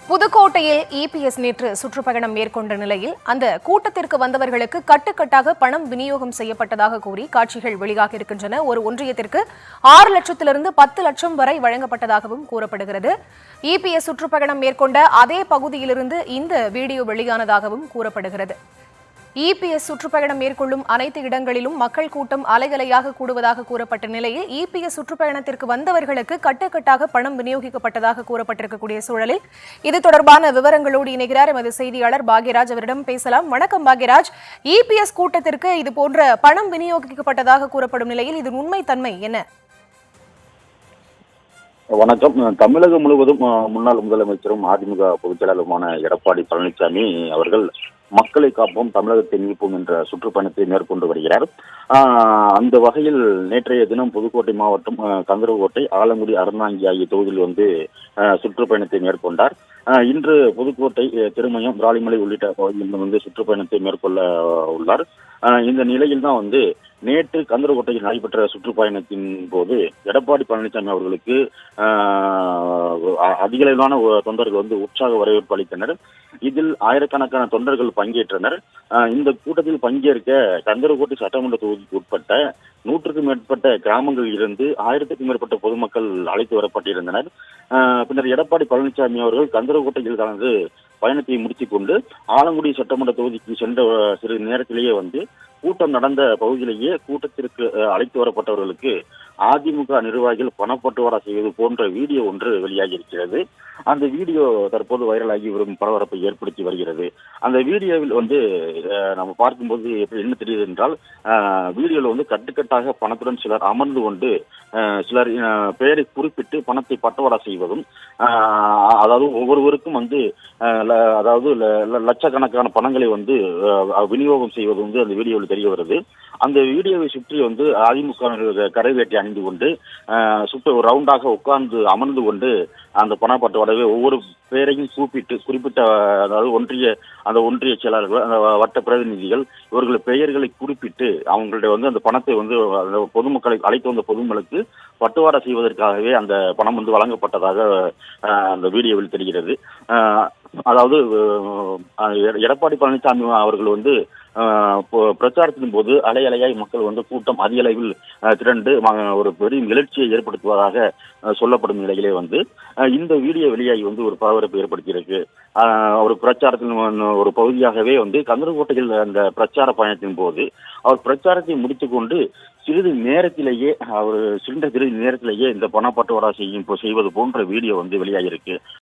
புதுக்கோட்டையில் இபிஎஸ் நேற்று சுற்றுப்பயணம் மேற்கொண்ட நிலையில் அந்த கூட்டத்திற்கு வந்தவர்களுக்கு கட்டுக்கட்டாக பணம் விநியோகம் செய்யப்பட்டதாக கூறி காட்சிகள் வெளியாக இருக்கின்றன. ஒரு ஒன்றியத்திற்கு 6 லட்சத்திலிருந்து 10 லட்சம் வரை வழங்கப்பட்டதாகவும் கூறப்படுகிறது. இபிஎஸ் சுற்றுப்பயணம் மேற்கொண்ட அதே பகுதியிலிருந்து இந்த வீடியோ வெளியானதாகவும் கூறப்படுகிறது. இபிஎஸ் சுற்றுப்பயணம் மேற்கொள்ளும் அனைத்து இடங்களிலும் மக்கள் கூட்டம் அலைகலையாக கூடுவதாக கூறப்பட்ட நிலையில் இபிஎஸ் சுற்றுப்பயணத்திற்கு வந்தவர்களுக்கு கட்டுக்கட்டாக பணம் விநியோகிக்கப்பட்டதாக கூறப்பட்டிருக்கக்கூடிய சூழலில் இது தொடர்பான விவரங்களோடு இணைகிறார் எமது செய்தியாளர் பாக்யராஜ். அவரிடம் பேசலாம். வணக்கம் பாக்யராஜ். இபிஎஸ் கூட்டத்திற்கு இது போன்ற பணம் விநியோகிக்கப்பட்டதாக கூறப்படும் நிலையில் இதன் உண்மைத்தன்மை என்ன? வணக்கம். தமிழகம் முழுவதும் முன்னாள் முதலமைச்சரும் அதிமுக பொதுச் செயலாளருமான எடப்பாடி பழனிசாமி அவர்கள் மக்களை காப்போம் தமிழகத்தை மீட்போம் என்ற சுற்றுப்பயணத்தை மேற்கொண்டு வருகிறார். அந்த வகையில் நேற்றைய தினம் புதுக்கோட்டை மாவட்டம் கந்தரகோட்டை, ஆலங்குடி, அறந்தாங்கி ஆகிய தொகுதியில் சுற்றுப்பயணத்தை மேற்கொண்டார். இன்று புதுக்கோட்டை, திருமயம், விராலிமலை உள்ளிட்ட பகுதிகளில் சுற்றுப்பயணத்தை மேற்கொள்ள உள்ளார். இந்த நிலையில் தான் நேற்று கந்தரகோட்டையில் நடைபெற்ற சுற்றுப்பயணத்தின் போது எடப்பாடி பழனிசாமி அவர்களுக்கு அதிகளவிலான தொண்டர்கள் உற்சாக வரவேற்பு அளித்தனர். இதில் ஆயிரக்கணக்கான தொண்டர்கள் பங்கேற்றனர். இந்த கூட்டத்தில் பங்கேற்க கந்தரகோட்டை சட்டமன்ற தொகுதிக்கு உட்பட்ட 100க்கும் மேற்பட்ட கிராமங்களில் இருந்து 1000க்கும் மேற்பட்ட பொதுமக்கள் அழைத்து வரப்பட்டிருந்தனர். பின்னர் எடப்பாடி பழனிசாமி அவர்கள் கந்தரகோட்டையில் கலந்து பயணத்தை முடித்துக் கொண்டு ஆலங்குடி சட்டமன்ற தொகுதிக்கு சென்ற சிறிது நேரத்திலேயே கூட்டம் நடந்த பகுதியிலேயே கூட்டத்திற்கு அழைத்து வரப்பட்டவர்களுக்கு அதிமுக நிர்வாகிகள் பணப்பட்டுவாடா செய்வது போன்ற வீடியோ ஒன்று வெளியாகி இருக்கிறது. அந்த வீடியோ தற்போது வைரலாகி வரும் பரபரப்பை ஏற்படுத்தி வருகிறது. அந்த வீடியோவில் நம்ம பார்க்கும்போது என்ன தெரியுது என்றால், வீடியோவில் கட்டுக்கட்டாக பணத்துடன் சிலர் அமர்ந்து கொண்டு சிலர் பெயரை குறிப்பிட்டு பணத்தை பட்டுவாடா செய்வதும், அதாவது ஒவ்வொருவருக்கும் அதாவது லட்சக்கணக்கான பணங்களை விநியோகம் செய்வது அந்த வீடியோவில் தெரிய வருது. அந்த வீடியோவை சுற்றி அதிமுக கரைவேட்டை அணிந்து கொண்டு ஒரு ரவுண்டாக உட்கார்ந்து அமர்ந்து கொண்டு அந்த பணப்பட்டுவாடவே ஒவ்வொரு பேரையும் குறிப்பிட்ட அதாவது ஒன்றிய செயலாளர்கள், வட்ட பிரதிநிதிகள், இவர்கள் பெயர்களை குறிப்பிட்டு அவங்களுடைய அந்த பணத்தை பொதுமக்களை அழைத்து வந்த பொதுமக்களுக்கு பட்டுவாடா செய்வதற்காகவே அந்த பணம் வழங்கப்பட்டதாக அந்த வீடியோவில் தெரிகிறது. அதாவது எடப்பாடி பழனிசாமி அவர்கள் பிரச்சாரத்தின் போது அலையாய் மக்கள் கூட்டம் அதிக அளவில் திரண்டு ஒரு பெரிய எழுச்சியை ஏற்படுத்துவதாக சொல்லப்படும் நிலையிலே இந்த வீடியோ வெளியாகி ஒரு பரபரப்பை ஏற்படுத்தியிருக்கு. ஒரு பிரச்சாரத்தின் ஒரு பகுதியாகவே கந்தரகோட்டையில் அந்த பிரச்சார பயணத்தின் போது அவர் பிரச்சாரத்தை முடித்துக் கொண்டு சிறிது நேரத்திலேயே இந்த பணப்பட்டுவாடா செய்வது போன்ற வீடியோ வெளியாகியிருக்கு.